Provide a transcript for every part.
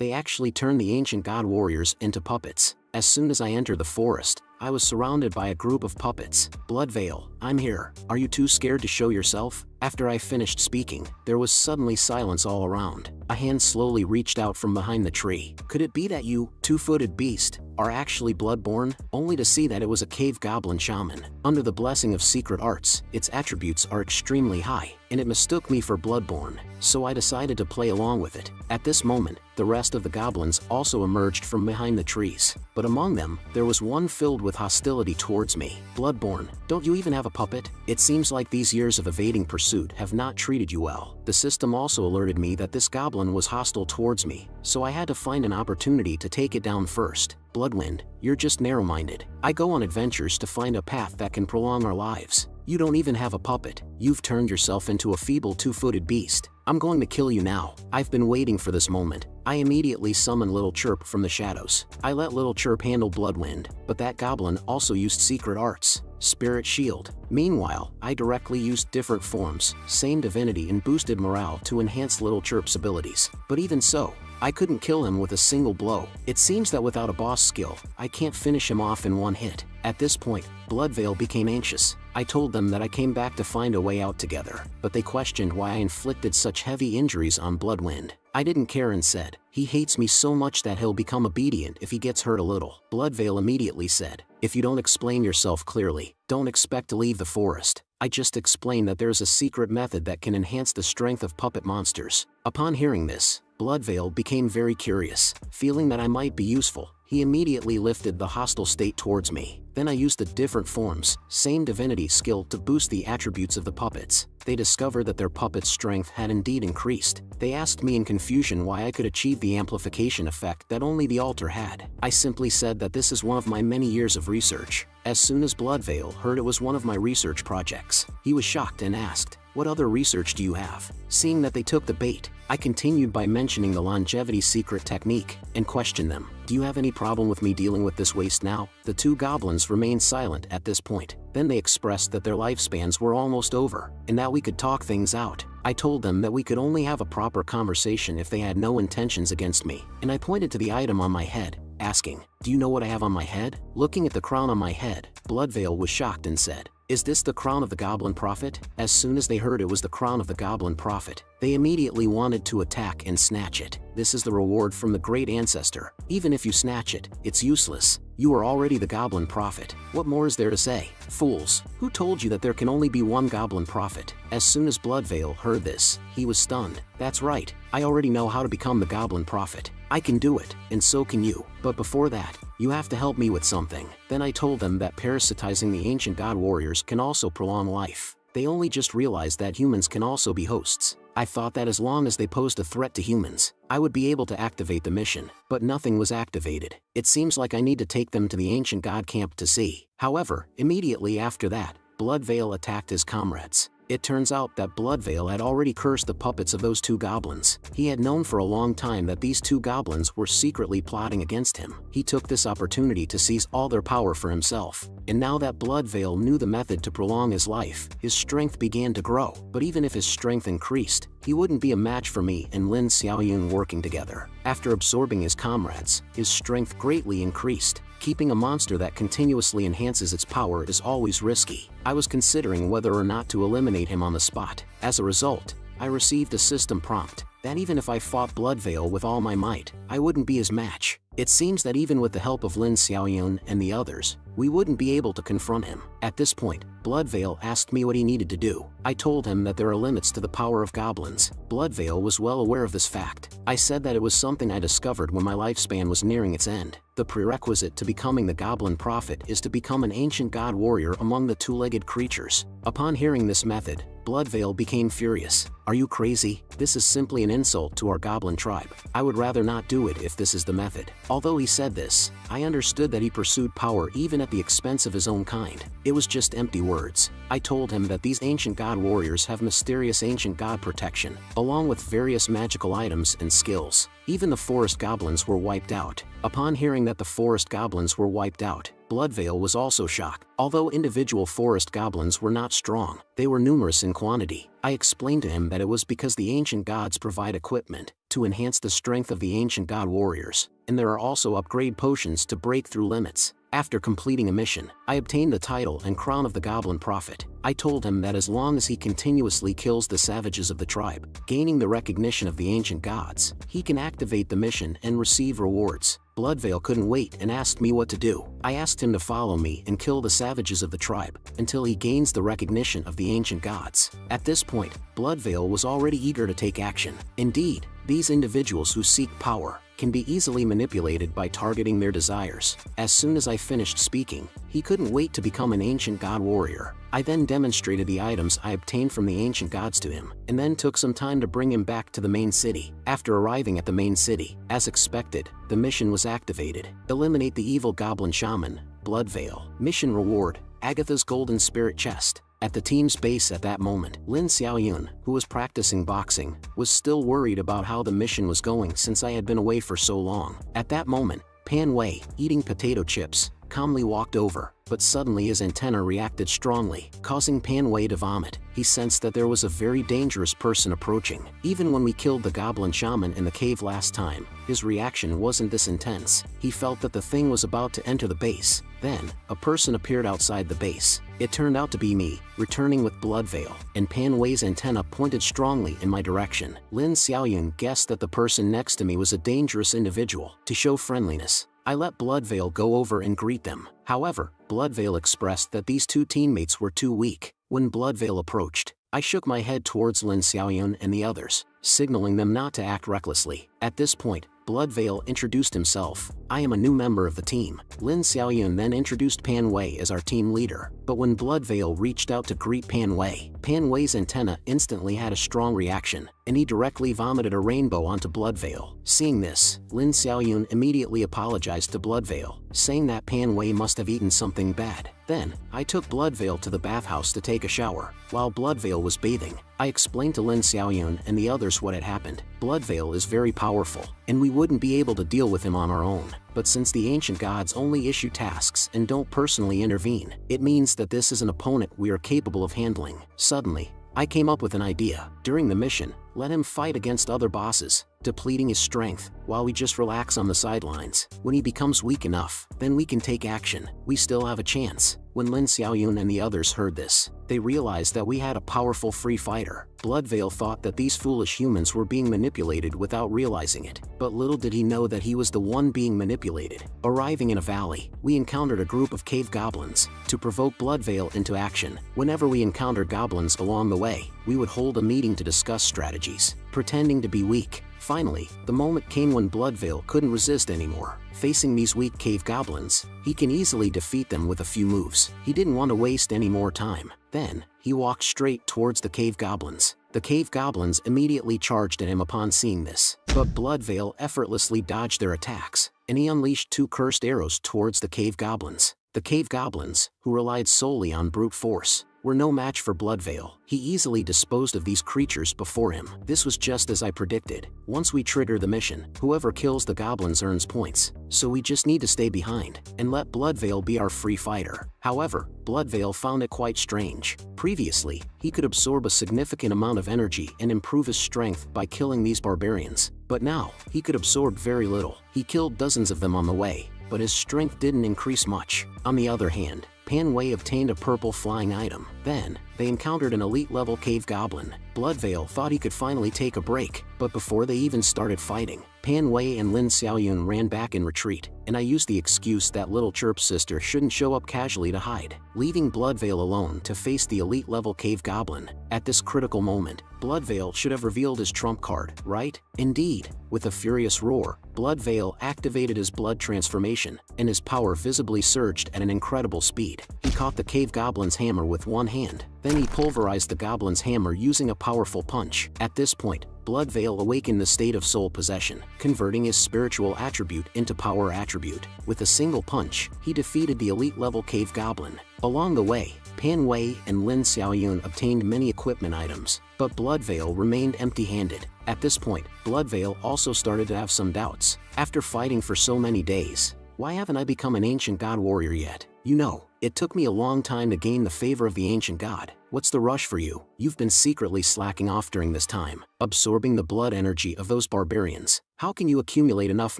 They actually turned the ancient god warriors into puppets. As soon as I entered the forest, I was surrounded by a group of puppets. Bloodveil, I'm here. Are you too scared to show yourself? After I finished speaking, there was suddenly silence all around. A hand slowly reached out from behind the tree. Could it be that you, two-footed beast, are actually bloodborne? Only to see that it was a cave goblin shaman. Under the blessing of secret arts, its attributes are extremely high, and it mistook me for bloodborne, so I decided to play along with it. At this moment, the rest of the goblins also emerged from behind the trees, but among them, there was one filled with hostility towards me. Bloodborne, don't you even have a puppet? It seems like these years of evading pursuit have not treated you well. The system also alerted me that this goblin was hostile towards me, so I had to find an opportunity to take it down first. Bloodwind, you're just narrow-minded. I go on adventures to find a path that can prolong our lives. You don't even have a puppet. You've turned yourself into a feeble two-footed beast. I'm going to kill you now. I've been waiting for this moment. I immediately summon Little Chirp from the shadows. I let Little Chirp handle Bloodwind, but that goblin also used secret arts. Spirit Shield. Meanwhile, I directly used different forms, same divinity, and boosted morale to enhance Little Chirp's abilities. But even so, I couldn't kill him with a single blow. It seems that without a boss skill, I can't finish him off in one hit. At this point, Bloodveil became anxious. I told them that I came back to find a way out together, but they questioned why I inflicted such heavy injuries on Bloodwind. I didn't care and said, he hates me so much that he'll become obedient if he gets hurt a little. Bloodveil immediately said, if you don't explain yourself clearly, don't expect to leave the forest. I just explained that there's a secret method that can enhance the strength of puppet monsters. Upon hearing this, Bloodveil became very curious. Feeling that I might be useful, he immediately lifted the hostile state towards me. Then I used the different forms, same divinity skill to boost the attributes of the puppets. They discovered that their puppet's strength had indeed increased. They asked me in confusion why I could achieve the amplification effect that only the altar had. I simply said that this is one of my many years of research. As soon as Bloodveil heard it was one of my research projects, he was shocked and asked, what other research do you have? Seeing that they took the bait, I continued by mentioning the longevity secret technique, and questioned them. Do you have any problem with me dealing with this waste now? The two goblins remained silent at this point. Then they expressed that their lifespans were almost over, and that we could talk things out. I told them that we could only have a proper conversation if they had no intentions against me, and I pointed to the item on my head, asking, do you know what I have on my head? Looking at the crown on my head, Bloodveil was shocked and said, is this the crown of the Goblin Prophet? As soon as they heard it was the crown of the Goblin Prophet, they immediately wanted to attack and snatch it. This is the reward from the great ancestor. Even if you snatch it, it's useless. You are already the Goblin Prophet. What more is there to say? Fools, who told you that there can only be one Goblin Prophet? As soon as Bloodveil heard this, he was stunned. That's right, I already know how to become the Goblin Prophet. I can do it, and so can you. But before that, you have to help me with something. Then I told them that parasitizing the ancient god warriors can also prolong life. They only just realized that humans can also be hosts. I thought that as long as they posed a threat to humans, I would be able to activate the mission, but nothing was activated. It seems like I need to take them to the ancient god camp to see. However, immediately after that, Bloodveil attacked his comrades. It turns out that Bloodveil had already cursed the puppets of those two goblins. He had known for a long time that these two goblins were secretly plotting against him. He took this opportunity to seize all their power for himself. And now that Bloodveil knew the method to prolong his life, his strength began to grow. But even if his strength increased, he wouldn't be a match for me and Lin Hao working together. After absorbing his comrades, his strength greatly increased. Keeping a monster that continuously enhances its power is always risky. I was considering whether or not to eliminate him on the spot. As a result, I received a system prompt that even if I fought Bloodveil with all my might, I wouldn't be his match. It seems that even with the help of Lin Hao and the others, we wouldn't be able to confront him. At this point, Bloodveil asked me what he needed to do. I told him that there are limits to the power of goblins. Bloodveil was well aware of this fact. I said that it was something I discovered when my lifespan was nearing its end. The prerequisite to becoming the Goblin Prophet is to become an ancient god warrior among the two-legged creatures. Upon hearing this method, Bloodveil became furious. Are you crazy? This is simply an insult to our goblin tribe. I would rather not do it if this is the method. Although he said this, I understood that he pursued power even at the expense of his own kind. It was just empty words. I told him that these ancient god warriors have mysterious ancient god protection, along with various magical items and skills. Even the forest goblins were wiped out. Upon hearing that the forest goblins were wiped out, Bloodveil was also shocked. Although individual forest goblins were not strong, they were numerous in quantity. I explained to him that it was because the ancient gods provide equipment to enhance the strength of the ancient god warriors, and there are also upgrade potions to break through limits. After completing a mission, I obtained the title and crown of the Goblin Prophet. I told him that as long as he continuously kills the savages of the tribe, gaining the recognition of the ancient gods, he can activate the mission and receive rewards. Bloodveil couldn't wait and asked me what to do. I asked him to follow me and kill the savages of the tribe until he gains the recognition of the ancient gods. At this point, Bloodveil was already eager to take action. Indeed, these individuals who seek power can be easily manipulated by targeting their desires. As soon as I finished speaking, he couldn't wait to become an ancient god warrior. I then demonstrated the items I obtained from the ancient gods to him, and then took some time to bring him back to the main city. After arriving at the main city, as expected, the mission was activated. Eliminate the evil goblin shaman, Bloodveil. Mission reward, Agatha's golden spirit chest. At the team's base at that moment, Lin Xiaoyun, who was practicing boxing, was still worried about how the mission was going since I had been away for so long. At that moment, Pan Wei, eating potato chips, calmly walked over, but suddenly his antenna reacted strongly, causing Pan Wei to vomit. He sensed that there was a very dangerous person approaching. Even when we killed the goblin shaman in the cave last time, his reaction wasn't this intense. He felt that the thing was about to enter the base. Then, a person appeared outside the base. It turned out to be me, returning with Bloodveil, and Pan Wei's antenna pointed strongly in my direction. Lin Xiaoyun guessed that the person next to me was a dangerous individual. To show friendliness, I let Bloodveil go over and greet them. However, Bloodveil expressed that these two teammates were too weak. When Bloodveil approached, I shook my head towards Lin Xiaoyun and the others, signaling them not to act recklessly. At this point, Bloodveil introduced himself. I am a new member of the team. Lin Xiaoyun then introduced Pan Wei as our team leader. But when Bloodveil reached out to greet Pan Wei's antenna instantly had a strong reaction, and he directly vomited a rainbow onto Bloodveil. Seeing this, Lin Xiaoyun immediately apologized to Bloodveil, saying that Pan Wei must have eaten something bad. Then, I took Bloodveil to the bathhouse to take a shower. While Bloodveil was bathing, I explained to Lin Xiaoyun and the others what had happened. Bloodveil is very powerful, and we wouldn't be able to deal with him on our own. But since the ancient gods only issue tasks and don't personally intervene, it means that this is an opponent we are capable of handling. Suddenly, I came up with an idea. During the mission, let him fight against other bosses, depleting his strength, while we just relax on the sidelines. When he becomes weak enough, then we can take action. We still have a chance. When Lin Xiaoyun and the others heard this, they realized that we had a powerful free fighter. Bloodveil thought that these foolish humans were being manipulated without realizing it, but little did he know that he was the one being manipulated. Arriving in a valley, we encountered a group of cave goblins. To provoke Bloodveil into action, whenever we encountered goblins along the way, we would hold a meeting to discuss strategies, pretending to be weak. Finally, the moment came when Bloodveil couldn't resist anymore. Facing these weak cave goblins, he can easily defeat them with a few moves. He didn't want to waste any more time. Then, he walked straight towards the cave goblins. The cave goblins immediately charged at him upon seeing this, but Bloodveil effortlessly dodged their attacks, and he unleashed two cursed arrows towards the cave goblins. The cave goblins, who relied solely on brute force, were no match for Bloodveil. He easily disposed of these creatures before him. This was just as I predicted. Once we trigger the mission, whoever kills the goblins earns points, so we just need to stay behind and let Bloodveil be our free fighter. However, Bloodveil found it quite strange. Previously, he could absorb a significant amount of energy and improve his strength by killing these barbarians, but now, he could absorb very little. He killed dozens of them on the way, but his strength didn't increase much. On the other hand, Pan Wei obtained a purple flying item. Then, they encountered an elite-level cave goblin. Bloodveil thought he could finally take a break, but before they even started fighting, Pan Wei and Lin Xiaoyun ran back in retreat, and I used the excuse that little Chirp's sister shouldn't show up casually to hide, leaving Bloodveil alone to face the elite-level cave goblin. At this critical moment, Bloodveil should have revealed his trump card, right? Indeed. With a furious roar, Bloodveil activated his blood transformation, and his power visibly surged at an incredible speed. He caught the cave goblin's hammer with one hand, then he pulverized the goblin's hammer using a powerful punch. At this point, Bloodveil awakened the state of soul possession, converting his spiritual attribute into power attribute. With a single punch, he defeated the elite-level cave goblin. Along the way, Pan Wei and Lin Xiaoyun obtained many equipment items, but Bloodveil remained empty-handed. At this point, Bloodveil also started to have some doubts. After fighting for so many days, why haven't I become an ancient god warrior yet? You know, it took me a long time to gain the favor of the ancient god. What's the rush for you? You've been secretly slacking off during this time, absorbing the blood energy of those barbarians. How can you accumulate enough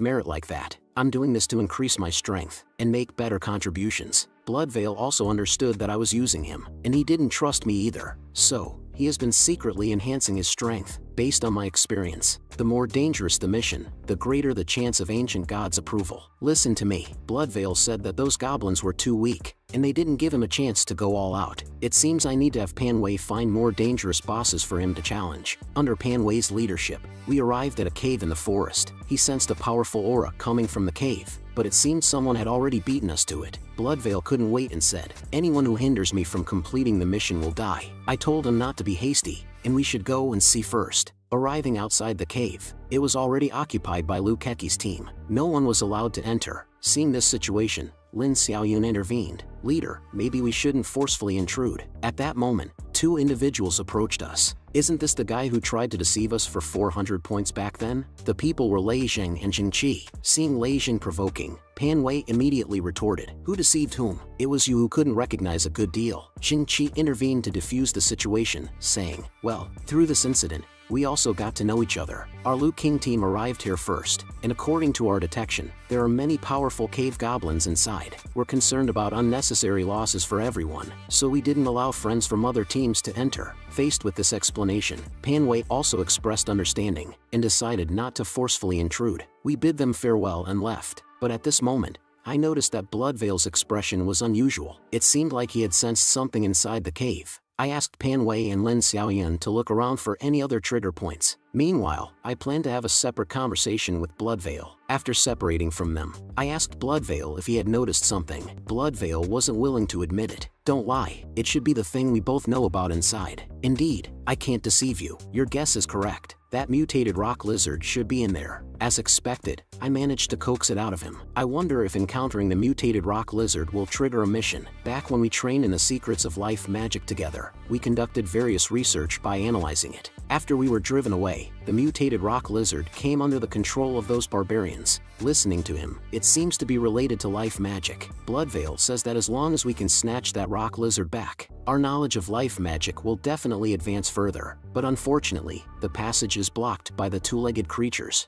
merit like that? I'm doing this to increase my strength and make better contributions. Bloodveil also understood that I was using him, and he didn't trust me either. So, he has been secretly enhancing his strength. Based on my experience, the more dangerous the mission, the greater the chance of ancient gods' approval. Listen to me. Bloodveil said that those goblins were too weak, and they didn't give him a chance to go all out. It seems I need to have Pan Wei find more dangerous bosses for him to challenge. Under Pan Wei's leadership, we arrived at a cave in the forest. He sensed a powerful aura coming from the cave, but it seemed someone had already beaten us to it. Bloodveil couldn't wait and said, "Anyone who hinders me from completing the mission will die." I told him not to be hasty, and we should go and see first. Arriving outside the cave, it was already occupied by Liu Keqi's team. No one was allowed to enter. Seeing this situation, Lin Xiaoyun intervened. "Leader, maybe we shouldn't forcefully intrude." At that moment, two individuals approached us. "Isn't this the guy who tried to deceive us for 400 points back then?" The people were Lei Zheng and Jin Qi. Seeing Lei Zheng provoking, Pan Wei immediately retorted, "Who deceived whom? It was you who couldn't recognize a good deal." Jin Qi intervened to defuse the situation, saying, "Well, through this incident, we also got to know each other. Our Liu King team arrived here first, and according to our detection, there are many powerful cave goblins inside. We're concerned about unnecessary losses for everyone, so we didn't allow friends from other teams to enter." Faced with this explanation, Pan Wei also expressed understanding, and decided not to forcefully intrude. We bid them farewell and left, but at this moment, I noticed that Bloodveil's expression was unusual. It seemed like he had sensed something inside the cave. I asked Pan Wei and Lin Xiaoyun to look around for any other trigger points. Meanwhile, I planned to have a separate conversation with Bloodveil. After separating from them, I asked Bloodveil if he had noticed something. Bloodveil wasn't willing to admit it. "Don't lie, it should be the thing we both know about inside." "Indeed, I can't deceive you. Your guess is correct. That mutated rock lizard should be in there." As expected, I managed to coax it out of him. I wonder if encountering the mutated rock lizard will trigger a mission. Back when we trained in the secrets of life magic together, we conducted various research by analyzing it. After we were driven away, the mutated rock lizard came under the control of those barbarians. Listening to him, it seems to be related to life magic. Bloodveil says that as long as we can snatch that rock lizard back, our knowledge of life magic will definitely advance further. But unfortunately, the passage is blocked by the two-legged creatures.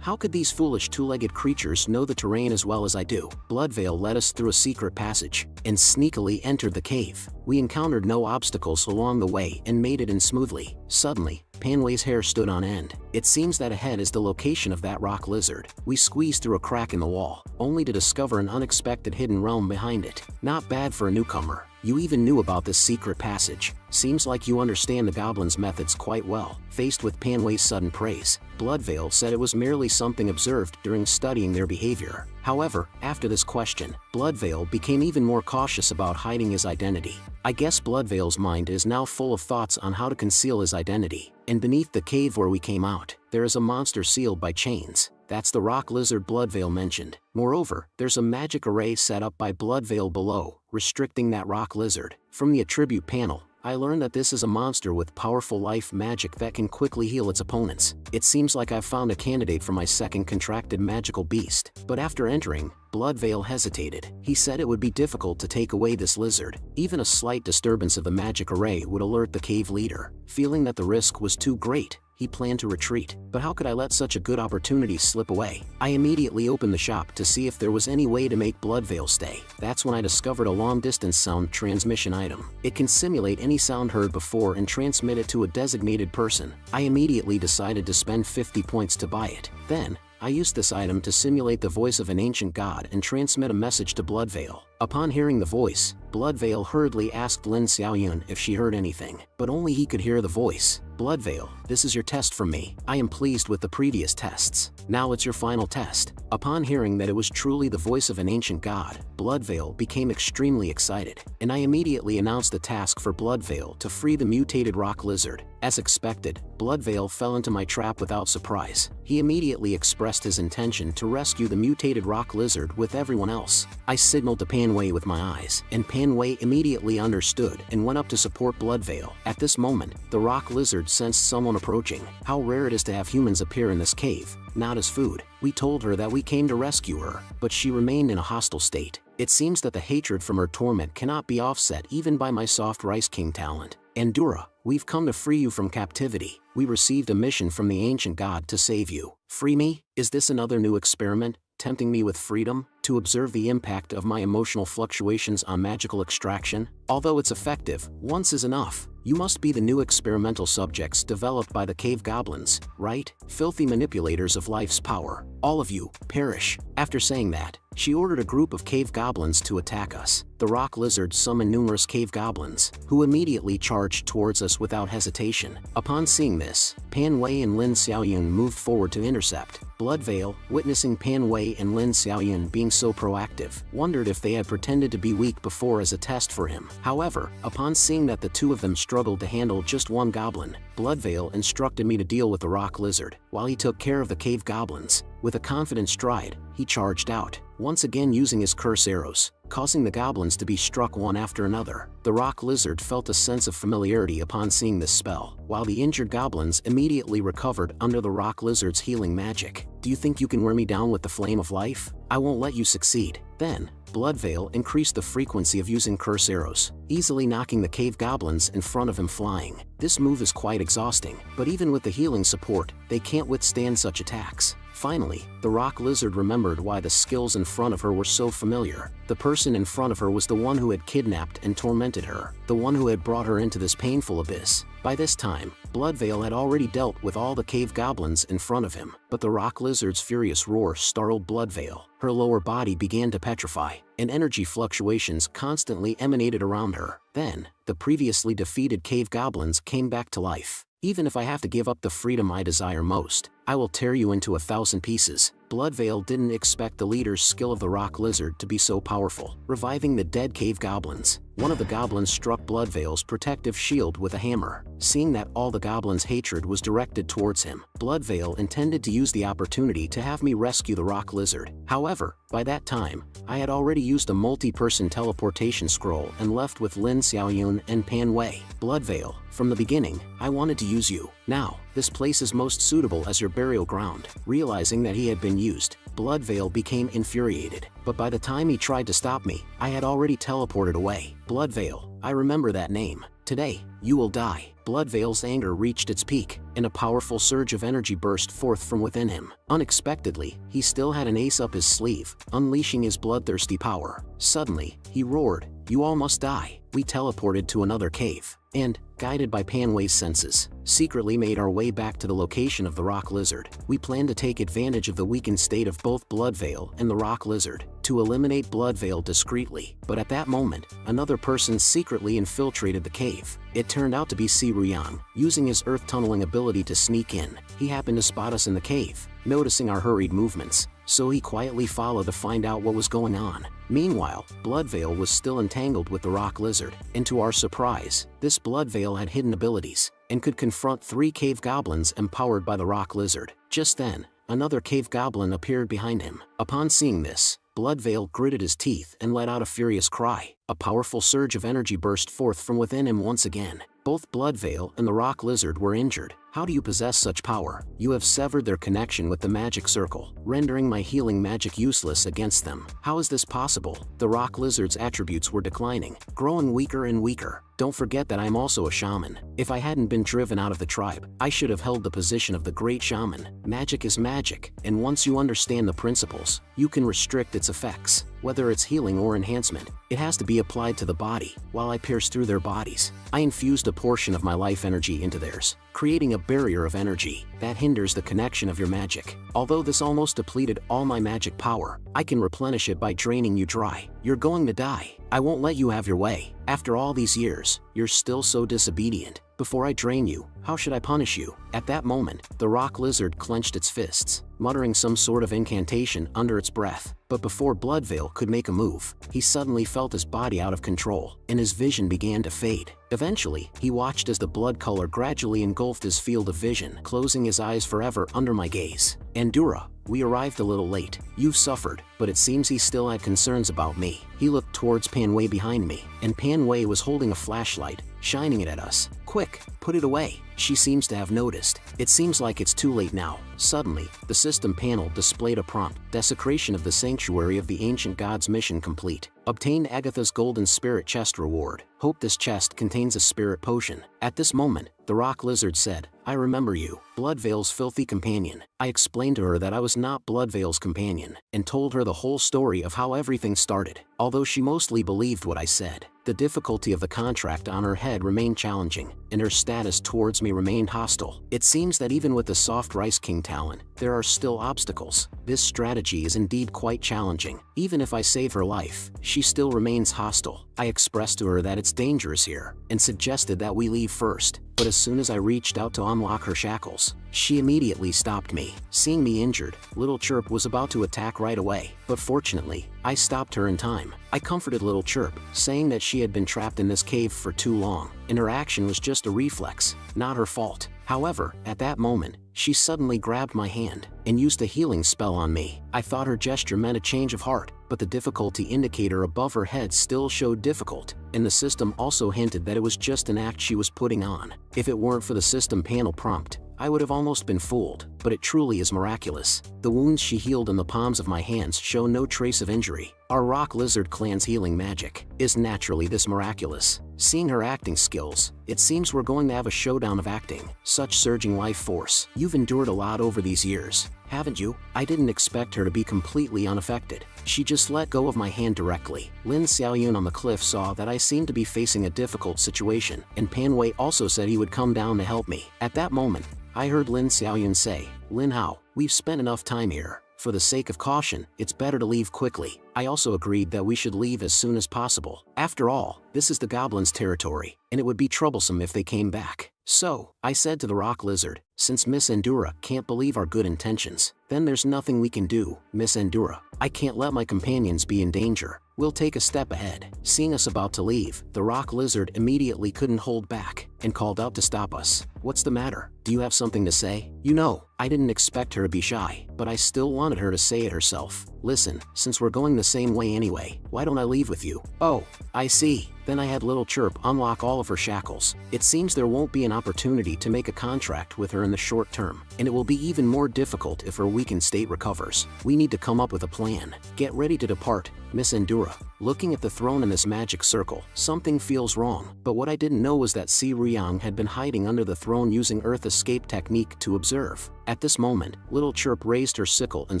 How could these foolish two-legged creatures know the terrain as well as I do? Bloodveil led us through a secret passage, and sneakily entered the cave. We encountered no obstacles along the way and made it in smoothly. Suddenly, Pan Wei's hair stood on end. It seems that ahead is the location of that rock lizard. We squeezed through a crack in the wall, only to discover an unexpected hidden realm behind it. Not bad for a newcomer. You even knew about this secret passage. Seems like you understand the goblins' methods quite well. Faced with Pan Wei's sudden praise, Bloodveil said it was merely something observed during studying their behavior. However, after this question, Bloodveil became even more cautious about hiding his identity. I guess Bloodveil's mind is now full of thoughts on how to conceal his identity. And beneath the cave where we came out, there is a monster sealed by chains. That's the rock lizard Bloodveil mentioned. Moreover, there's a magic array set up by Bloodveil below, restricting that rock lizard. From the attribute panel, I learned that this is a monster with powerful life magic that can quickly heal its opponents. It seems like I've found a candidate for my second contracted magical beast. But after entering, Bloodveil hesitated. He said it would be difficult to take away this lizard. Even a slight disturbance of the magic array would alert the cave leader. Feeling that the risk was too great, he planned to retreat. But how could I let such a good opportunity slip away? I immediately opened the shop to see if there was any way to make Bloodveil stay. That's when I discovered a long-distance sound transmission item. It can simulate any sound heard before and transmit it to a designated person. I immediately decided to spend 50 points to buy it. Then, I used this item to simulate the voice of an ancient god and transmit a message to Bloodveil. Upon hearing the voice, Bloodveil hurriedly asked Lin Xiaoyun if she heard anything, but only he could hear the voice. "Bloodveil, this is your test from me. I am pleased with the previous tests. Now it's your final test." Upon hearing that it was truly the voice of an ancient god, Bloodveil became extremely excited, and I immediately announced the task for Bloodveil to free the mutated rock lizard. As expected, Bloodveil fell into my trap without surprise. He immediately expressed his intention to rescue the mutated rock lizard with everyone else. I signaled to Pan Wei with my eyes, and Pan Wei immediately understood and went up to support Bloodveil. At this moment, the rock lizard sensed someone approaching. How rare it is to have humans appear in this cave, not as food. We told her that we came to rescue her, but she remained in a hostile state. It seems that the hatred from her torment cannot be offset even by my soft Rice King talent. Andura, we've come to free you from captivity. We received a mission from the ancient god to save you. Free me? Is this another new experiment, tempting me with freedom, to observe the impact of my emotional fluctuations on magical extraction? Although it's effective, once is enough. You must be the new experimental subjects developed by the cave goblins, right? Filthy manipulators of life's power. All of you, perish. After saying that, she ordered a group of cave goblins to attack us. The rock lizard summoned numerous cave goblins, who immediately charged towards us without hesitation. Upon seeing this, Pan Wei and Lin Xiaoyun moved forward to intercept. Bloodveil, witnessing Pan Wei and Lin Xiaoyun being so proactive, wondered if they had pretended to be weak before as a test for him. However, upon seeing that the two of them struggled to handle just one goblin, Bloodveil instructed me to deal with the rock lizard, while he took care of the cave goblins. With a confident stride, he charged out, once again using his curse arrows, causing the goblins to be struck one after another. The rock lizard felt a sense of familiarity upon seeing this spell, while the injured goblins immediately recovered under the rock lizard's healing magic. Do you think you can wear me down with the flame of life? I won't let you succeed. Then, Bloodveil increased the frequency of using curse arrows, easily knocking the cave goblins in front of him flying. This move is quite exhausting, but even with the healing support, they can't withstand such attacks. Finally, the rock lizard remembered why the skills in front of her were so familiar. The person in front of her was the one who had kidnapped and tormented her, the one who had brought her into this painful abyss. By this time, Bloodveil had already dealt with all the cave goblins in front of him, but the rock lizard's furious roar startled Bloodveil. Her lower body began to petrify, and energy fluctuations constantly emanated around her. Then, the previously defeated cave goblins came back to life. Even if I have to give up the freedom I desire most, I will tear you into 1,000 pieces. Bloodveil didn't expect the leader's skill of the rock lizard to be so powerful. Reviving the dead cave goblins, one of the goblins struck Bloodveil's protective shield with a hammer. Seeing that all the goblins' hatred was directed towards him, Bloodveil intended to use the opportunity to have me rescue the rock lizard. However, by that time, I had already used a multi-person teleportation scroll and left with Lin Xiaoyun and Pan Wei. Bloodveil, from the beginning, I wanted to use you. Now, this place is most suitable as your burial ground. Realizing that he had been used, Bloodveil became infuriated. But by the time he tried to stop me, I had already teleported away. Bloodveil, I remember that name. Today, you will die. Bloodveil's anger reached its peak, and a powerful surge of energy burst forth from within him. Unexpectedly, he still had an ace up his sleeve, unleashing his bloodthirsty power. Suddenly, he roared, "You all must die." We teleported to another cave, and, guided by Pan Wei's senses, secretly made our way back to the location of the rock lizard. We planned to take advantage of the weakened state of both Bloodveil and the rock lizard, to eliminate Bloodveil discreetly. But at that moment, another person secretly infiltrated the cave. It turned out to be Si Ruyang. Using his earth tunneling ability to sneak in, he happened to spot us in the cave, noticing our hurried movements, so he quietly followed to find out what was going on. Meanwhile, Bloodveil was still entangled with the rock lizard, and to our surprise, this Bloodveil had hidden abilities, and could confront 3 cave goblins empowered by the rock lizard. Just then, another cave goblin appeared behind him. Upon seeing this, Bloodveil gritted his teeth and let out a furious cry. A powerful surge of energy burst forth from within him once again. Both Bloodveil and the rock lizard were injured. How do you possess such power? You have severed their connection with the magic circle, rendering my healing magic useless against them. How is this possible? The rock lizard's attributes were declining, growing weaker and weaker. Don't forget that I'm also a shaman. If I hadn't been driven out of the tribe, I should have held the position of the great shaman. Magic is magic, and once you understand the principles, you can restrict its effects. Whether it's healing or enhancement, it has to be applied to the body. While I pierced through their bodies, I infused a portion of my life energy into theirs, creating a barrier of energy that hinders the connection of your magic. Although this almost depleted all my magic power, I can replenish it by draining you dry. You're going to die. I won't let you have your way. After all these years, you're still so disobedient. Before I drain you, how should I punish you? At that moment, the rock lizard clenched its fists, muttering some sort of incantation under its breath. But before Bloodveil could make a move, he suddenly felt his body out of control, and his vision began to fade. Eventually, he watched as the blood color gradually engulfed his field of vision, closing his eyes forever under my gaze. Andura, we arrived a little late. You've suffered, but it seems he still had concerns about me. He looked towards Pan Wei behind me, and Pan Wei was holding a flashlight, shining it at us. Quick, put it away. She seems to have noticed. It seems like it's too late now. Suddenly, the system panel displayed a prompt: desecration of the sanctuary Sanctuary of the Ancient Gods mission complete. Obtain Agatha's Golden Spirit Chest reward. Hope this chest contains a spirit potion. At this moment, the rock lizard said, I remember you, Bloodveil's filthy companion. I explained to her that I was not Bloodveil's companion, and told her the whole story of how everything started. Although she mostly believed what I said, the difficulty of the contract on her head remained challenging, and her status towards me remained hostile. It seems that even with the soft Rice King talent, there are still obstacles. This strategy is indeed quite challenging. Even if I save her life, she still remains hostile. I expressed to her that it's dangerous here, and suggested that we leave first. But as soon as I reached out to unlock her shackles, she immediately stopped me. Seeing me injured, Little Chirp was about to attack right away, but fortunately, I stopped her in time. I comforted Little Chirp, saying that she had been trapped in this cave for too long, and her action was just a reflex, not her fault. However, at that moment, she suddenly grabbed my hand and used a healing spell on me. I thought her gesture meant a change of heart, but the difficulty indicator above her head still showed difficult, and the system also hinted that it was just an act she was putting on. If it weren't for the system panel prompt, I would have almost been fooled, but it truly is miraculous. The wounds she healed in the palms of my hands show no trace of injury. Our rock lizard clan's healing magic is naturally this miraculous. Seeing her acting skills, it seems we're going to have a showdown of acting. Such surging life force. You've endured a lot over these years, haven't you? I didn't expect her to be completely unaffected. She just let go of my hand directly. Lin Xiaoyun on the cliff saw that I seemed to be facing a difficult situation, and Pan Wei also said he would come down to help me. At that moment, I heard Lin Xiaoyun say, Lin Hao, we've spent enough time here. For the sake of caution, it's better to leave quickly. I also agreed that we should leave as soon as possible. After all, this is the goblins' territory, and it would be troublesome if they came back. So, I said to the rock lizard, since Miss Endura can't believe our good intentions, then there's nothing we can do, Miss Endura. I can't let my companions be in danger. We'll take a step ahead. Seeing us about to leave, the rock lizard immediately couldn't hold back, and called out to stop us. What's the matter? Do you have something to say? You know, I didn't expect her to be shy, but I still wanted her to say it herself. Listen, since we're going the same way anyway, why don't I leave with you? Oh, I see. Then I had Little Chirp unlock all of her shackles. It seems there won't be an opportunity to make a contract with her in the short term, and it will be even more difficult if her weakened state recovers. We need to come up with a plan. Get ready to depart, Miss Endura. Looking at the throne in this magic circle, something feels wrong. But what I didn't know was that Si Riyang had been hiding under the throne using Earth Escape technique to observe. At this moment, Little Chirp raised her sickle and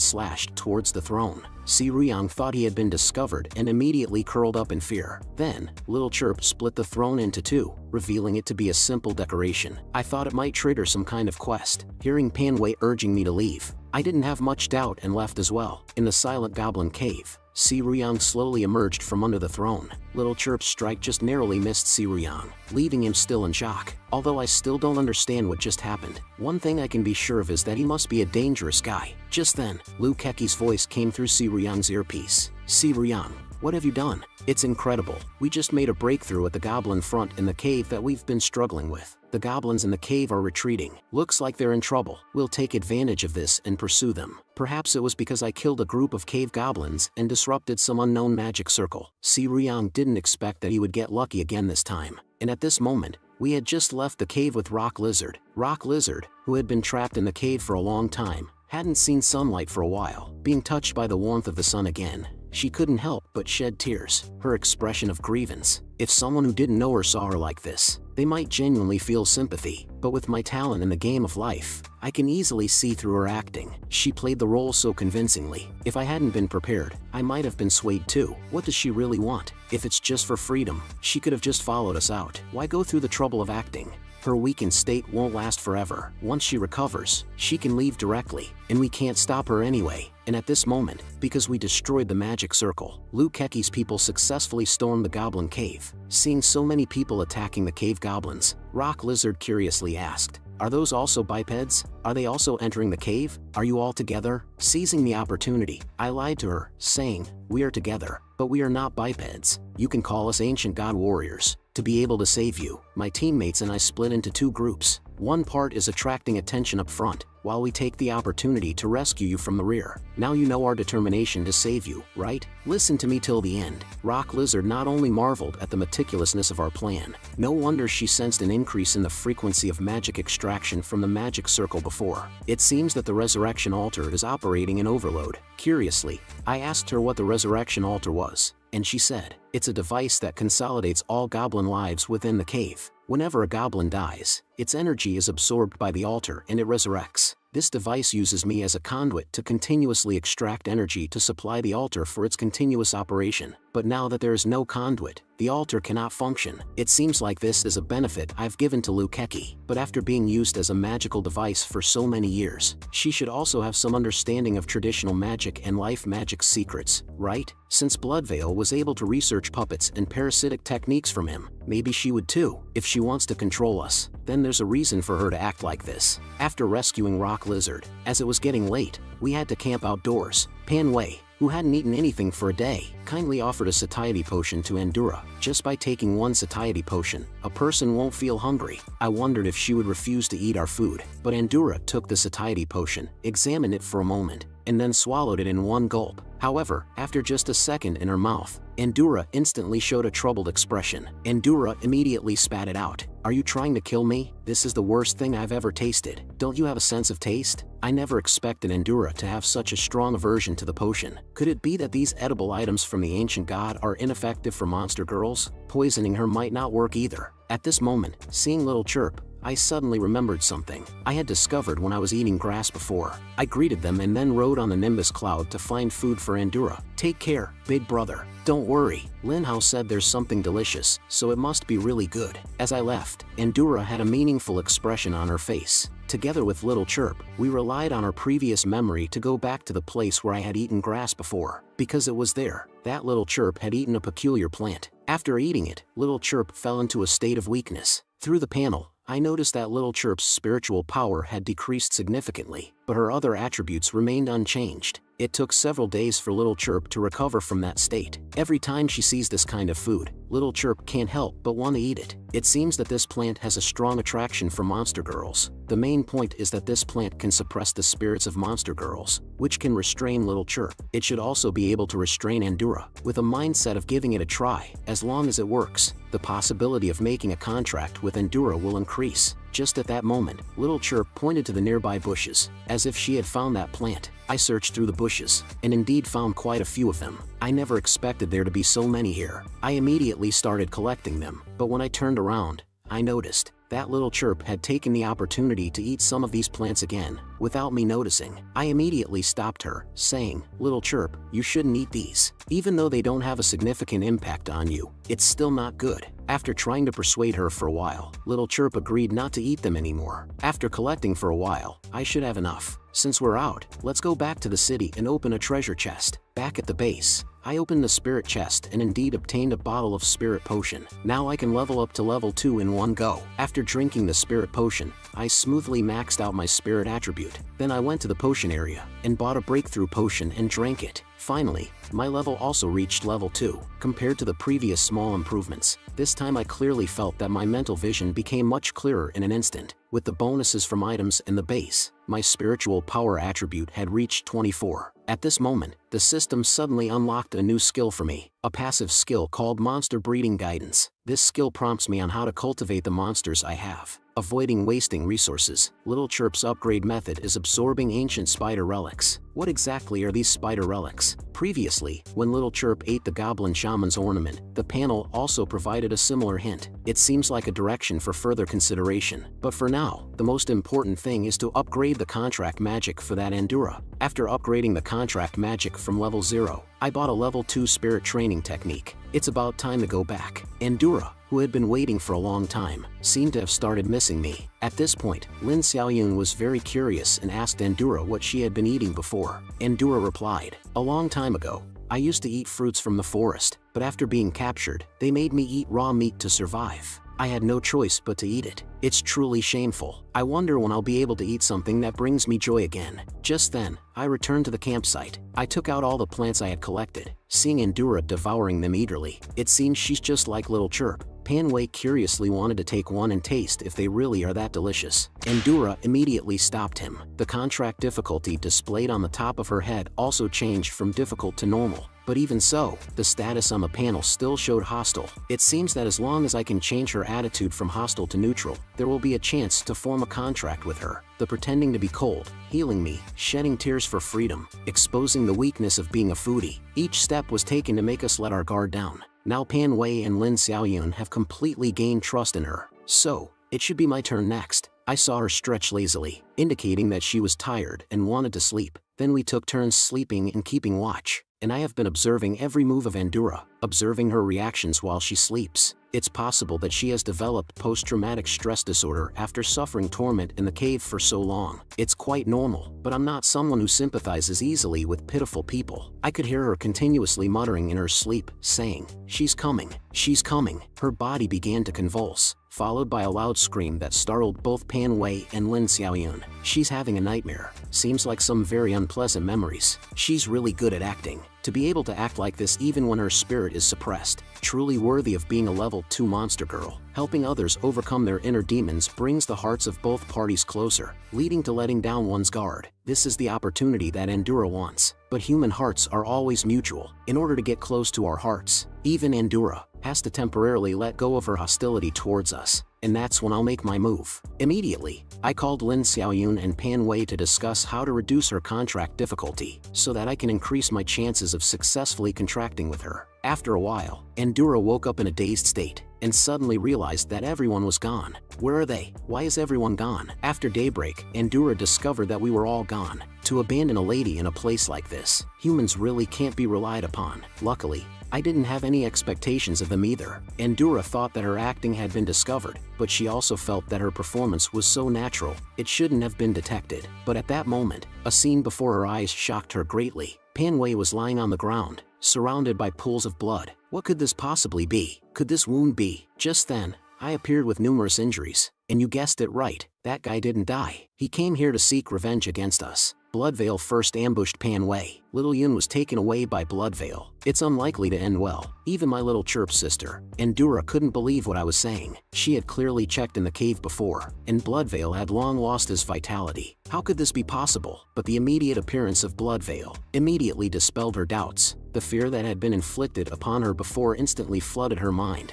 slashed towards the throne. Si Riyang thought he had been discovered and immediately curled up in fear. Then, Little Chirp split the throne into two, revealing it to be a simple decoration. I thought it might trigger some kind of quest. Hearing Pan Wei urging me to leave, I didn't have much doubt and left as well. In the silent goblin cave, Si Riyang slowly emerged from under the throne. Little Chirp's strike just narrowly missed Si Riyang, leaving him still in shock. Although I still don't understand what just happened, one thing I can be sure of is that he must be a dangerous guy. Just then, Lu Keki's voice came through Si Riyang's earpiece. Si Riyang, what have you done? It's incredible. We just made a breakthrough at the goblin front in the cave that we've been struggling with. The goblins in the cave are retreating. Looks like they're in trouble. We'll take advantage of this and pursue them. Perhaps it was because I killed a group of cave goblins and disrupted some unknown magic circle. Si Riyang didn't expect that he would get lucky again this time. And at this moment, we had just left the cave with Rock Lizard. Rock Lizard, who had been trapped in the cave for a long time, hadn't seen sunlight for a while. Being touched by the warmth of the sun again, she couldn't help but shed tears. Her expression of grievance. If someone who didn't know her saw her like this, they might genuinely feel sympathy. But with my talent in the game of life, I can easily see through her acting. She played the role so convincingly. If I hadn't been prepared, I might have been swayed too. What does she really want? If it's just for freedom, she could have just followed us out. Why go through the trouble of acting? Her weakened state won't last forever. Once she recovers, she can leave directly, and we can't stop her anyway. And at this moment, because we destroyed the magic circle, Lu Keki's people successfully stormed the goblin cave. Seeing so many people attacking the cave goblins, Rock Lizard curiously asked, "Are those also bipeds? Are they also entering the cave? Are you all together?" Seizing the opportunity, I lied to her, saying, "We are together, but we are not bipeds. You can call us ancient god warriors." To be able to save you, my teammates and I split into two groups. One part is attracting attention up front, while we take the opportunity to rescue you from the rear. Now you know our determination to save you, right? Listen to me till the end. Rock Lizard not only marveled at the meticulousness of our plan, no wonder she sensed an increase in the frequency of magic extraction from the magic circle before. It seems that the resurrection altar is operating in overload. Curiously, I asked her what the resurrection altar was, and she said, it's a device that consolidates all goblin lives within the cave. Whenever a goblin dies, its energy is absorbed by the altar and it resurrects. This device uses me as a conduit to continuously extract energy to supply the altar for its continuous operation. But now that there is no conduit, the altar cannot function. It seems like this is a benefit I've given to Lukeki, but after being used as a magical device for so many years, she should also have some understanding of traditional magic and life magic secrets, right? Since Bloodveil was able to research puppets and parasitic techniques from him, maybe she would too. If she wants to control us, then there's a reason for her to act like this. After rescuing Rock Lizard, as it was getting late, we had to camp outdoors. Pan Wei, who hadn't eaten anything for a day, kindly offered a satiety potion to Andura. Just by taking one satiety potion, a person won't feel hungry. I wondered if she would refuse to eat our food, but Andura took the satiety potion, examined it for a moment, and then swallowed it in one gulp. However, after just a second in her mouth, Andura instantly showed a troubled expression. Andura immediately spat it out. Are you trying to kill me? This is the worst thing I've ever tasted. Don't you have a sense of taste? I never expected Andura to have such a strong aversion to the potion. Could it be that these edible items from the ancient god are ineffective for monster girls? Poisoning her might not work either. At this moment, seeing Little Chirp, I suddenly remembered something I had discovered when I was eating grass before. I greeted them and then rode on the Nimbus cloud to find food for Andura. Take care, big brother. Don't worry, Lin Hao said there's something delicious, so it must be really good. As I left, Andura had a meaningful expression on her face. Together with Little Chirp, we relied on our previous memory to go back to the place where I had eaten grass before, because it was there that Little Chirp had eaten a peculiar plant. After eating it, Little Chirp fell into a state of weakness. Through the panel, I noticed that Little Chirp's spiritual power had decreased significantly, but her other attributes remained unchanged. It took several days for Little Chirp to recover from that state. Every time she sees this kind of food, Little Chirp can't help but want to eat it. It seems that this plant has a strong attraction for monster girls. The main point is that this plant can suppress the spirits of monster girls, which can restrain Little Chirp. It should also be able to restrain Andura, with a mindset of giving it a try. As long as it works, the possibility of making a contract with Andura will increase. Just at that moment, Little Chirp pointed to the nearby bushes, as if she had found that plant. I searched through the bushes, and indeed found quite a few of them. I never expected there to be so many here. I immediately started collecting them, but when I turned around, I noticed that Little Chirp had taken the opportunity to eat some of these plants again, without me noticing. I immediately stopped her, saying, Little Chirp, you shouldn't eat these. Even though they don't have a significant impact on you, it's still not good. After trying to persuade her for a while, Little Chirp agreed not to eat them anymore. After collecting for a while, I should have enough. Since we're out, let's go back to the city and open a treasure chest. Back at the base, I opened the spirit chest and indeed obtained a bottle of spirit potion. Now I can level up to level 2 in one go. After drinking the spirit potion, I smoothly maxed out my spirit attribute. Then I went to the potion area and bought a breakthrough potion and drank it. Finally, my level also reached level 2. Compared to the previous small improvements, this time I clearly felt that my mental vision became much clearer in an instant. With the bonuses from items and the base, my spiritual power attribute had reached 24. At this moment, the system suddenly unlocked a new skill for me, a passive skill called Monster Breeding Guidance. This skill prompts me on how to cultivate the monsters I have, avoiding wasting resources. Little Chirp's upgrade method is absorbing ancient spider relics. What exactly are these spider relics? Previously, when Little Chirp ate the Goblin Shaman's ornament, the panel also provided a similar hint. It seems like a direction for further consideration. But for now, the most important thing is to upgrade the contract magic for that Andura. After upgrading the contract magic from level 0, I bought a level 2 spirit training technique. It's about time to go back. Andura, who had been waiting for a long time, seemed to have started missing me. At this point, Lin Xiaoyun was very curious and asked Andura what she had been eating before. Andura replied, a long time ago, I used to eat fruits from the forest, but after being captured, they made me eat raw meat to survive. I had no choice but to eat it. It's truly shameful. I wonder when I'll be able to eat something that brings me joy again. Just then, I returned to the campsite. I took out all the plants I had collected, seeing Andura devouring them eagerly. It seems she's just like Little Chirp, Pan Wei curiously wanted to take one and taste if they really are that delicious. Endura immediately stopped him. The contract difficulty displayed on the top of her head also changed from difficult to normal. But even so, the status on the panel still showed hostile. It seems that as long as I can change her attitude from hostile to neutral, there will be a chance to form a contract with her. The pretending to be cold, healing me, shedding tears for freedom, exposing the weakness of being a foodie. Each step was taken to make us let our guard down. Now Pan Wei and Lin Xiaoyun have completely gained trust in her. So, it should be my turn next. I saw her stretch lazily, indicating that she was tired and wanted to sleep. Then we took turns sleeping and keeping watch. And I have been observing every move of Endura, observing her reactions while she sleeps. It's possible that she has developed post-traumatic stress disorder after suffering torment in the cave for so long. It's quite normal, but I'm not someone who sympathizes easily with pitiful people. I could hear her continuously muttering in her sleep, saying, "She's coming, she's coming." Her body began to convulse, followed by a loud scream that startled both Pan Wei and Lin Xiaoyun. She's having a nightmare. Seems like some very unpleasant memories. She's really good at acting. To be able to act like this even when her spirit is suppressed, truly worthy of being a level 2 monster girl. Helping others overcome their inner demons brings the hearts of both parties closer, leading to letting down one's guard. This is the opportunity that Endura wants. But human hearts are always mutual. In order to get close to our hearts, even Endura has to temporarily let go of her hostility towards us. And that's when I'll make my move. Immediately, I called Lin Xiaoyun and Pan Wei to discuss how to reduce her contract difficulty, so that I can increase my chances of successfully contracting with her. After a while, Endura woke up in a dazed state, and suddenly realized that everyone was gone. Where are they? Why is everyone gone? After daybreak, Endura discovered that we were all gone. To abandon a lady in a place like this, humans really can't be relied upon. Luckily, I didn't have any expectations of them either. Endura thought that her acting had been discovered, but she also felt that her performance was so natural, it shouldn't have been detected. But at that moment, a scene before her eyes shocked her greatly. Pan Wei was lying on the ground, surrounded by pools of blood. What could this possibly be? Could this wound be? Just then, I appeared with numerous injuries. And you guessed it right, that guy didn't die. He came here to seek revenge against us. Bloodveil first ambushed Pan Wei. Little Yun was taken away by Bloodveil. It's unlikely to end well. Even my little chirp sister, Endura, couldn't believe what I was saying. She had clearly checked in the cave before, and Bloodveil had long lost his vitality. How could this be possible? But the immediate appearance of Bloodveil immediately dispelled her doubts. The fear that had been inflicted upon her before instantly flooded her mind.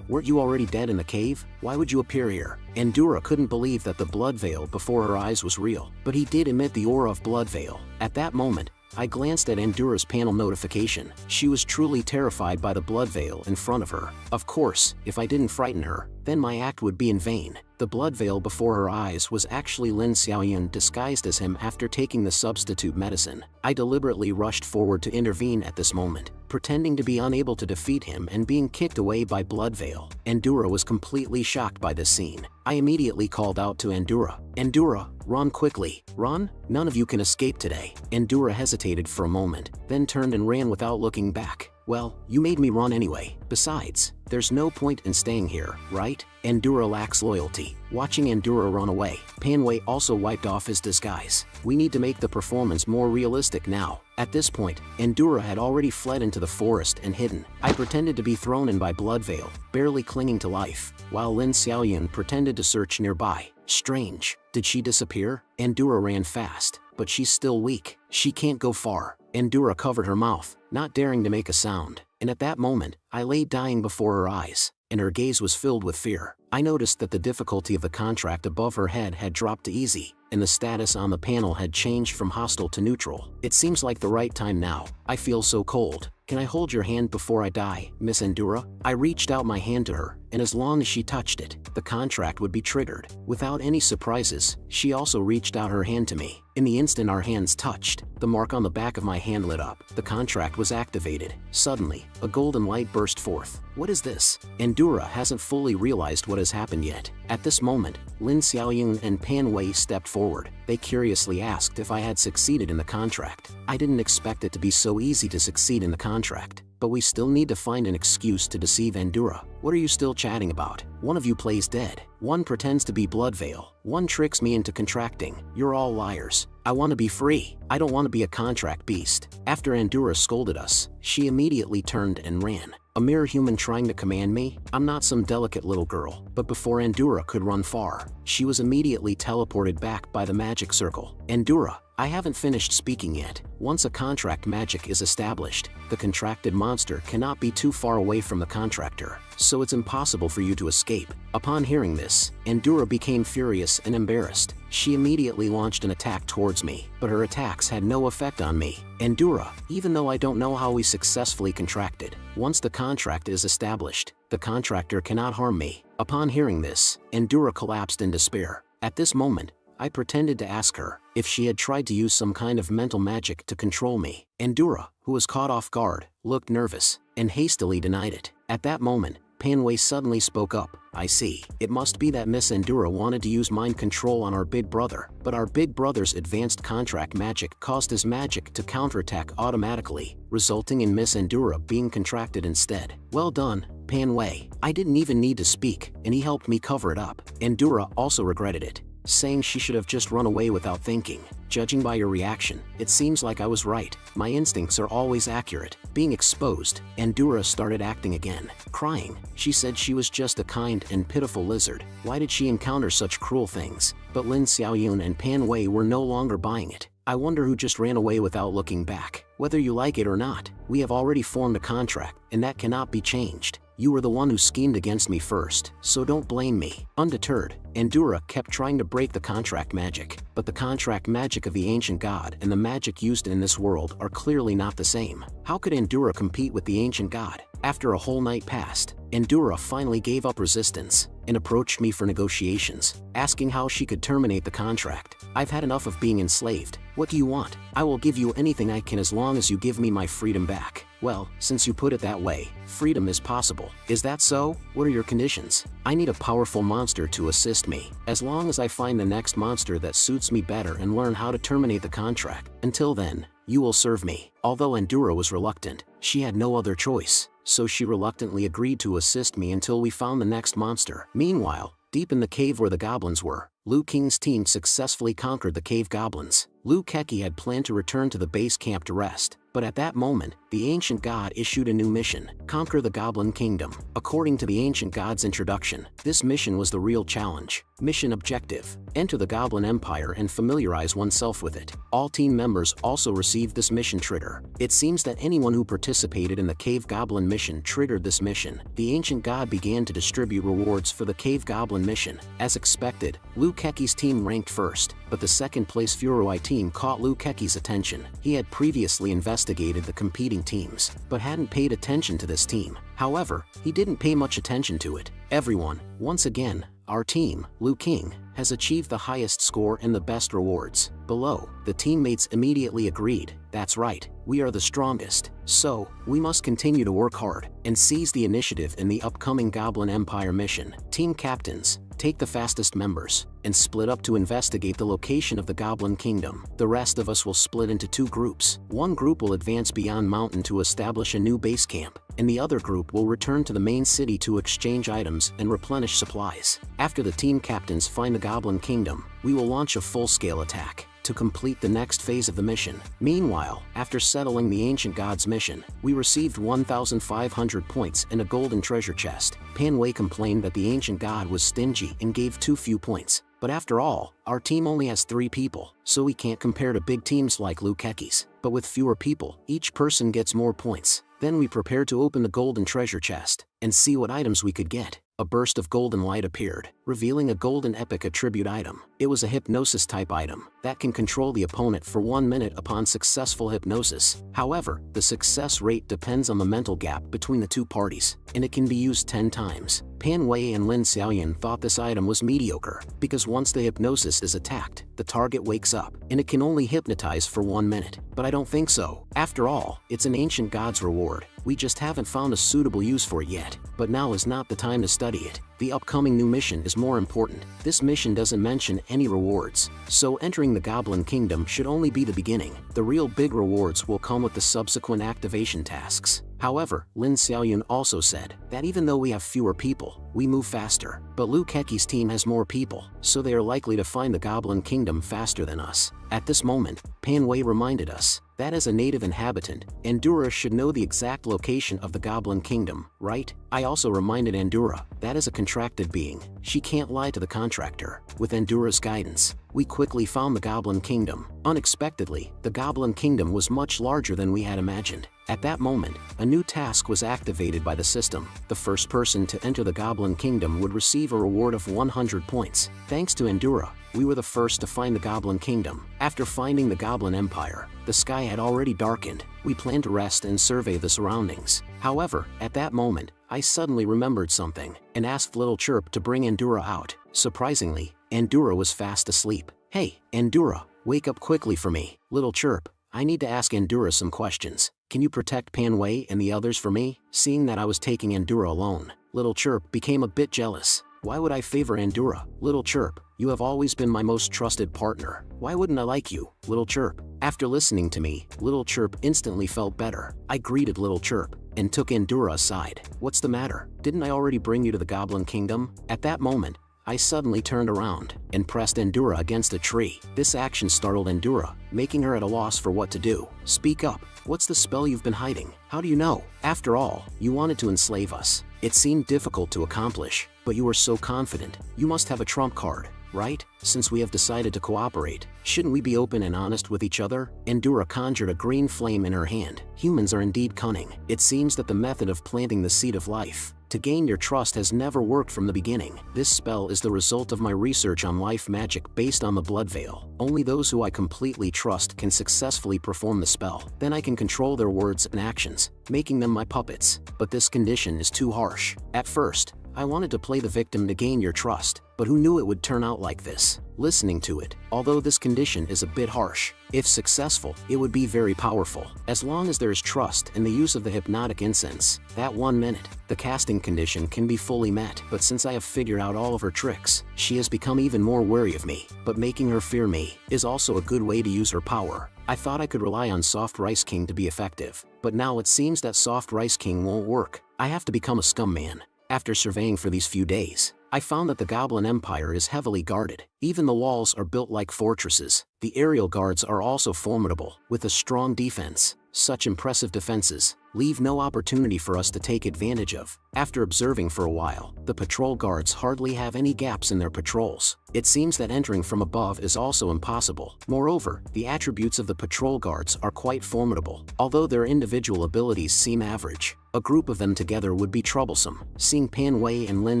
Weren't you already dead in the cave? Why would you appear here? Endura couldn't believe that the Bloodveil before her eyes was real, but he did emit the aura of Bloodveil. At that moment, I glanced at Endura's panel notification. She was truly terrified by the Bloodveil in front of her. Of course, if I didn't frighten her, then my act would be in vain. The Bloodveil before her eyes was actually Lin Xiaoyun disguised as him after taking the substitute medicine. I deliberately rushed forward to intervene at this moment, pretending to be unable to defeat him and being kicked away by Bloodveil. Endura was completely shocked by this scene. I immediately called out to Endura, "Endura, run quickly, run! None of you can escape today." Endura hesitated for a moment, then turned and ran without looking back. "Well, you made me run anyway. Besides, there's no point in staying here, right?" Endura lacks loyalty. Watching Endura run away, Pan Wei also wiped off his disguise. We need to make the performance more realistic now. At this point, Endura had already fled into the forest and hidden. I pretended to be thrown in by Bloodveil, barely clinging to life, while Lin Xiaoyun pretended to search nearby. Strange. Did she disappear? Endura ran fast, but she's still weak. She can't go far. Endura covered her mouth, not daring to make a sound. And at that moment, I lay dying before her eyes, and her gaze was filled with fear. I noticed that the difficulty of the contract above her head had dropped to easy, and the status on the panel had changed from hostile to neutral. It seems like the right time now. I feel so cold. Can I hold your hand before I die, Miss Endura? I reached out my hand to her, and as long as she touched it, the contract would be triggered. Without any surprises, she also reached out her hand to me. In the instant our hands touched, the mark on the back of my hand lit up. The contract was activated. Suddenly, a golden light burst forth. What is this? Endura hasn't fully realized what has happened yet. At this moment, Lin Xiaoyun and Pan Wei stepped forward. They curiously asked if I had succeeded in the contract. I didn't expect it to be so easy to succeed in the contract. But we still need to find an excuse to deceive Endura. What are you still chatting about? One of you plays dead. One pretends to be Bloodveil. One tricks me into contracting. You're all liars. I want to be free. I don't want to be a contract beast. After Endura scolded us, she immediately turned and ran. A mere human trying to command me? I'm not some delicate little girl. But before Endura could run far, she was immediately teleported back by the magic circle. Endura, I haven't finished speaking yet. Once a contract magic is established, the contracted monster cannot be too far away from the contractor, so it's impossible for you to escape. Upon hearing this, Endura became furious and embarrassed. She immediately launched an attack towards me, but her attacks had no effect on me. Endura, even though I don't know how we successfully contracted, once the contract is established, the contractor cannot harm me. Upon hearing this, Endura collapsed in despair. At this moment, I pretended to ask her if she had tried to use some kind of mental magic to control me. Endura, who was caught off guard, looked nervous and hastily denied it. At that moment, Panway suddenly spoke up. I see. It must be that Miss Endura wanted to use mind control on our big brother, but our big brother's advanced contract magic caused his magic to counterattack automatically, resulting in Miss Endura being contracted instead. Well done, Panway. I didn't even need to speak, and he helped me cover it up. Endura also regretted it, saying she should have just run away without thinking. Judging by your reaction, it seems like I was right. My instincts are always accurate. Being exposed, Endura started acting again, crying. She said she was just a kind and pitiful lizard. Why did she encounter such cruel things? But Lin Xiaoyun and Pan Wei were no longer buying it. I wonder who just ran away without looking back. Whether you like it or not, we have already formed a contract, and that cannot be changed. You were the one who schemed against me first, so don't blame me. Undeterred, Endura kept trying to break the contract magic, but the contract magic of the ancient god and the magic used in this world are clearly not the same. How could Endura compete with the ancient god? After a whole night passed, Endura finally gave up resistance and approached me for negotiations, asking how she could terminate the contract. I've had enough of being enslaved. What do you want? I will give you anything I can as long as you give me my freedom back. Well, since you put it that way, freedom is possible. Is that so? What are your conditions? I need a powerful monster to assist me. As long as I find the next monster that suits me better and learn how to terminate the contract. Until then, you will serve me. Although Endura was reluctant, she had no other choice, so she reluctantly agreed to assist me until we found the next monster. Meanwhile, deep in the cave where the goblins were, Liu King's team successfully conquered the cave goblins. Liu Keki had planned to return to the base camp to rest, but at that moment, the ancient god issued a new mission: conquer the Goblin Kingdom. According to the ancient god's introduction, this mission was the real challenge. Mission objective: enter the Goblin Empire and familiarize oneself with it. All team members also received this mission trigger. It seems that anyone who participated in the Cave Goblin mission triggered this mission. The ancient god began to distribute rewards for the Cave Goblin mission. As expected, Liu Keki's team ranked first, but the second place Furuai team caught Liu Keki's attention. He had previously investigated the competing teams, but hadn't paid attention to this team. However, he didn't pay much attention to it. Everyone, once again, our team, Liu King, has achieved the highest score and the best rewards. Below, the teammates immediately agreed. That's right, we are the strongest. So, we must continue to work hard and seize the initiative in the upcoming Goblin Empire mission. Team captains, take the fastest members and split up to investigate the location of the Goblin Kingdom. The rest of us will split into two groups. One group will advance beyond mountain to establish a new base camp, and the other group will return to the main city to exchange items and replenish supplies. After the team captains find the Goblin Kingdom, we will launch a full-scale attack to complete the next phase of the mission. Meanwhile, after settling the ancient god's mission, we received 1,500 points and a golden treasure chest. Pan Wei complained that the ancient god was stingy and gave too few points. But after all, our team only has 3 people, so we can't compare to big teams like Liu Keki's. But with fewer people, each person gets more points. Then we prepared to open the golden treasure chest and see what items we could get. A burst of golden light appeared, revealing a golden epic attribute item. It was a hypnosis type item that can control the opponent for 1 minute upon successful hypnosis. However, the success rate depends on the mental gap between the two parties, and it can be used 10 times. Pan Wei and Lin Xiaoyan thought this item was mediocre, because once the hypnosis is attacked, the target wakes up, and it can only hypnotize for 1 minute. But I don't think so. After all, it's an ancient god's reward. We just haven't found a suitable use for it yet. But now is not the time to study it. The upcoming new mission is more important. This mission doesn't mention any rewards, so entering the Goblin Kingdom should only be the beginning. The real big rewards will come with the subsequent activation tasks. However, Lin Xiaoyun also said that even though we have fewer people, we move faster. But Lu Keqi's team has more people, so they are likely to find the Goblin Kingdom faster than us. At this moment, Pan Wei reminded us that as a native inhabitant, Andura should know the exact location of the Goblin Kingdom, right? I also reminded Andura that as a contracted being, she can't lie to the contractor. With Andura's guidance, we quickly found the Goblin Kingdom. Unexpectedly, the Goblin Kingdom was much larger than we had imagined. At that moment, a new task was activated by the system. The first person to enter the Goblin Kingdom would receive a reward of 100 points. Thanks to Andura, we were the first to find the Goblin Kingdom. After finding the Goblin Empire, the sky had already darkened. We planned to rest and survey the surroundings. However, at that moment, I suddenly remembered something and asked Little Chirp to bring Andura out. Surprisingly, Andura was fast asleep. Hey, Andura, wake up quickly for me. Little Chirp, I need to ask Andura some questions. Can you protect Pan Wei and the others for me? Seeing that I was taking Andura alone, Little Chirp became a bit jealous. Why would I favor Andura? Little Chirp, you have always been my most trusted partner. Why wouldn't I like you, Little Chirp? After listening to me, Little Chirp instantly felt better. I greeted Little Chirp and took Andura aside. What's the matter? Didn't I already bring you to the Goblin Kingdom? At that moment, I suddenly turned around and pressed Andura against a tree. This action startled Andura, making her at a loss for what to do. Speak up. What's the spell you've been hiding? How do you know? After all, you wanted to enslave us. It seemed difficult to accomplish, but you were so confident. You must have a trump card, right? Since we have decided to cooperate, shouldn't we be open and honest with each other? Andura conjured a green flame in her hand. Humans are indeed cunning. It seems that the method of planting the seed of life to gain your trust has never worked from the beginning. This spell is the result of my research on life magic based on the blood veil. Only those who I completely trust can successfully perform the spell. Then I can control their words and actions, making them my puppets. But this condition is too harsh. At first, I wanted to play the victim to gain your trust, but who knew it would turn out like this? Listening to it, although this condition is a bit harsh, if successful, it would be very powerful. As long as there is trust in the use of the hypnotic incense, that 1 minute, the casting condition can be fully met. But since I have figured out all of her tricks, she has become even more wary of me. But making her fear me is also a good way to use her power. I thought I could rely on Soft Rice King to be effective, but now it seems that Soft Rice King won't work. I have to become a scum man. After surveying for these few days, I found that the Goblin Empire is heavily guarded. Even the walls are built like fortresses. The aerial guards are also formidable, with a strong defense. Such impressive defenses leave no opportunity for us to take advantage of. After observing for a while, the patrol guards hardly have any gaps in their patrols. It seems that entering from above is also impossible. Moreover, the attributes of the patrol guards are quite formidable, although their individual abilities seem average. A group of them together would be troublesome. Seeing Pan Wei and Lin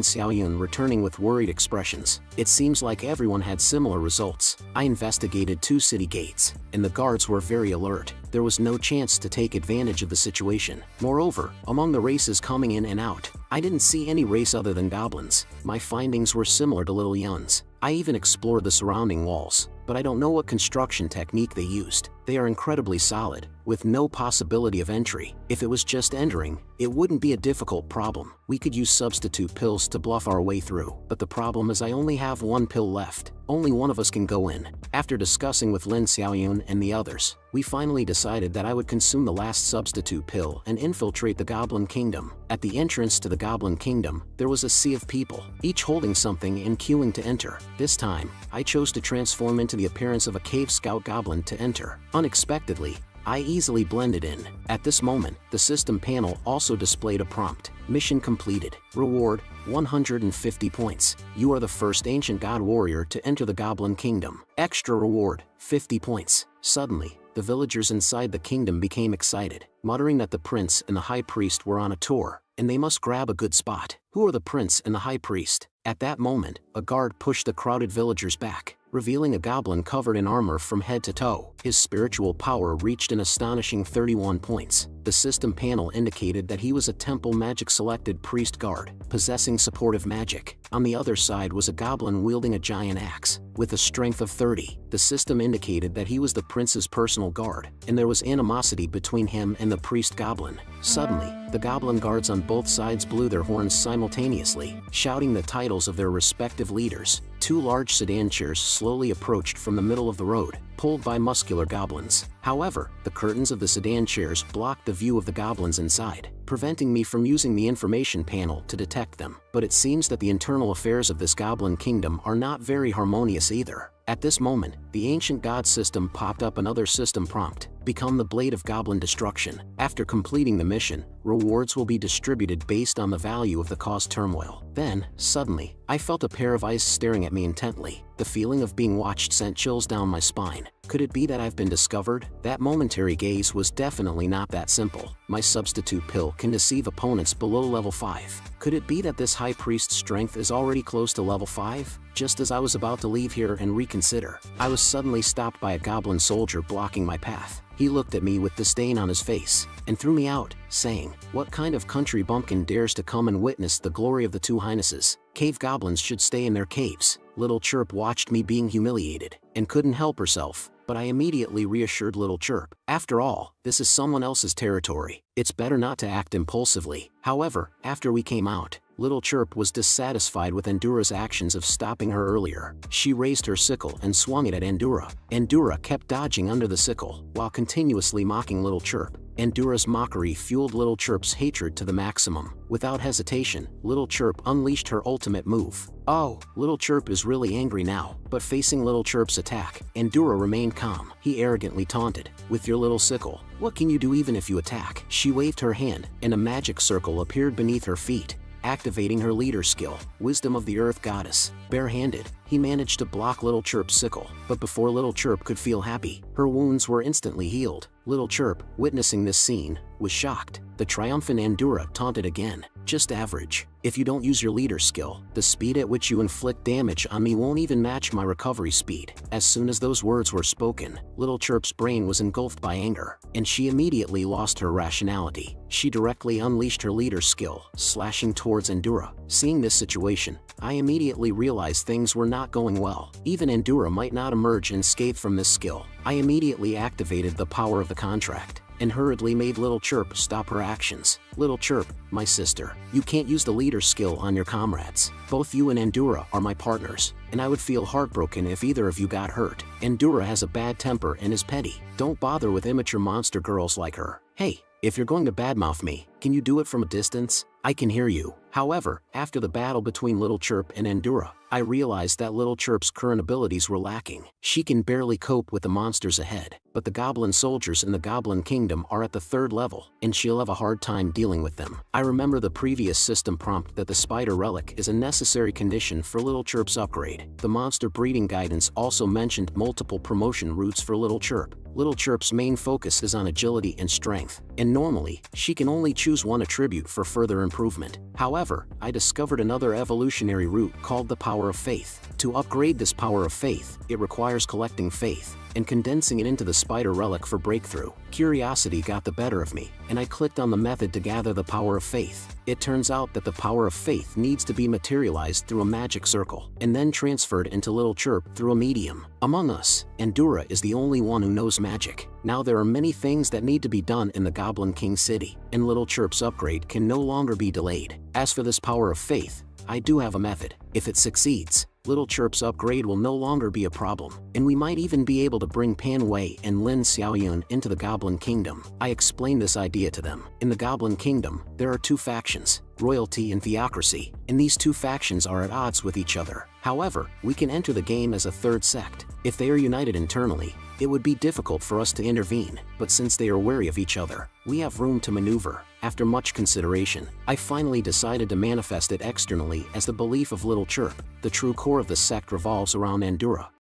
Xiaoyun returning with worried expressions, it seems like everyone had similar results. I investigated 2 city gates, and the guards were very alert. There was no chance to take advantage of the situation. Moreover, among the races coming in and out, I didn't see any race other than goblins. My findings were similar to Little Yun's. I even explored the surrounding walls, but I don't know what construction technique they used. They are incredibly solid, with no possibility of entry. If it was just entering, it wouldn't be a difficult problem. We could use substitute pills to bluff our way through. But the problem is I only have 1 pill left. Only one of us can go in. After discussing with Lin Xiaoyun and the others, we finally decided that I would consume the last substitute pill and infiltrate the Goblin Kingdom. At the entrance to the Goblin Kingdom, there was a sea of people, each holding something and queuing to enter. This time, I chose to transform into the appearance of a cave scout goblin to enter. Unexpectedly, I easily blended in. At this moment, the system panel also displayed a prompt. Mission completed. Reward, 150 points. You are the first ancient god warrior to enter the Goblin Kingdom. Extra reward, 50 points. Suddenly, the villagers inside the kingdom became excited, muttering that the prince and the high priest were on a tour, and they must grab a good spot. Who are the prince and the high priest? At that moment, a guard pushed the crowded villagers back, revealing a goblin covered in armor from head to toe. His spiritual power reached an astonishing 31 points. The system panel indicated that he was a temple magic selected priest guard, possessing supportive magic. On the other side was a goblin wielding a giant axe, with a strength of 30. The system indicated that he was the prince's personal guard, and there was animosity between him and the priest goblin. Suddenly, the goblin guards on both sides blew their horns simultaneously, shouting the titles of their respective leaders. 2 large sedan chairs slowly approached from the middle of the road, pulled by muscular goblins. However, the curtains of the sedan chairs blocked the view of the goblins inside, preventing me from using the information panel to detect them. But it seems that the internal affairs of this goblin kingdom are not very harmonious either. At this moment, the ancient god system popped up another system prompt: become the blade of goblin destruction. After completing the mission, rewards will be distributed based on the value of the caused turmoil. Then, suddenly, I felt a pair of eyes staring at me intently. The feeling of being watched sent chills down my spine. Could it be that I've been discovered? That momentary gaze was definitely not that simple. My substitute pill can deceive opponents below level 5. Could it be that this high priest's strength is already close to level 5? Just as I was about to leave here and reconsider, I was suddenly stopped by a goblin soldier blocking my path. He looked at me with disdain on his face, and threw me out, saying, "What kind of country bumpkin dares to come and witness the glory of the two highnesses? Cave goblins should stay in their caves." Little Chirp watched me being humiliated, and couldn't help herself, but I immediately reassured Little Chirp. After all, this is someone else's territory. It's better not to act impulsively. However, after we came out, Little Chirp was dissatisfied with Endura's actions of stopping her earlier. She raised her sickle and swung it at Endura. Endura kept dodging under the sickle, while continuously mocking Little Chirp. Endura's mockery fueled Little Chirp's hatred to the maximum. Without hesitation, Little Chirp unleashed her ultimate move. Oh, Little Chirp is really angry now. But facing Little Chirp's attack, Endura remained calm. He arrogantly taunted, "With your little sickle, what can you do even if you attack?" She waved her hand, and a magic circle appeared beneath her feet, activating her leader skill, Wisdom of the Earth Goddess. Barehanded, he managed to block Little Chirp's sickle, but before Little Chirp could feel happy, her wounds were instantly healed. Little Chirp, witnessing this scene, was shocked. The triumphant Endura taunted again, "Just average. If you don't use your leader skill, the speed at which you inflict damage on me won't even match my recovery speed." As soon as those words were spoken, Little Chirp's brain was engulfed by anger, and she immediately lost her rationality. She directly unleashed her leader skill, slashing towards Endura. Seeing this situation, I immediately realized things were not going well. Even Endura might not emerge unscathed from this skill. I immediately activated the power of the contract, and hurriedly made Little Chirp stop her actions. "Little Chirp, my sister, you can't use the leader skill on your comrades. Both you and Endura are my partners, and I would feel heartbroken if either of you got hurt. Endura has a bad temper and is petty. Don't bother with immature monster girls like her. Hey, if you're going to badmouth me, can you do it from a distance? I can hear you." However, after the battle between Little Chirp and Endura, I realized that Little Chirp's current abilities were lacking. She can barely cope with the monsters ahead, but the goblin soldiers in the Goblin Kingdom are at the 3rd level, and she'll have a hard time dealing with them. I remember the previous system prompt that the spider relic is a necessary condition for Little Chirp's upgrade. The monster breeding guidance also mentioned multiple promotion routes for Little Chirp. Little Chirp's main focus is on agility and strength, and normally, she can only choose one attribute for further improvement. However, I discovered another evolutionary route called the Power of Faith. To upgrade this Power of Faith, it requires collecting faith and condensing it into the spider relic for breakthrough. Curiosity got the better of me, and I clicked on the method to gather the Power of Faith. It turns out that the Power of Faith needs to be materialized through a magic circle, and then transferred into Little Chirp through a medium. Among us, Endura is the only one who knows magic. Now there are many things that need to be done in the Goblin King City, and Little Chirp's upgrade can no longer be delayed. As for this Power of Faith, I do have a method. If it succeeds, Little Chirp's upgrade will no longer be a problem, and we might even be able to bring Pan Wei and Lin Xiaoyun into the Goblin Kingdom. I explained this idea to them. In the Goblin Kingdom, there are 2 factions, royalty and theocracy, and these 2 factions are at odds with each other. However, we can enter the game as a 3rd sect. If they are united internally, it would be difficult for us to intervene, but since they are wary of each other, we have room to maneuver. After much consideration, I finally decided to manifest it externally as the belief of Little Chirp. The true core of the sect revolves around Endura.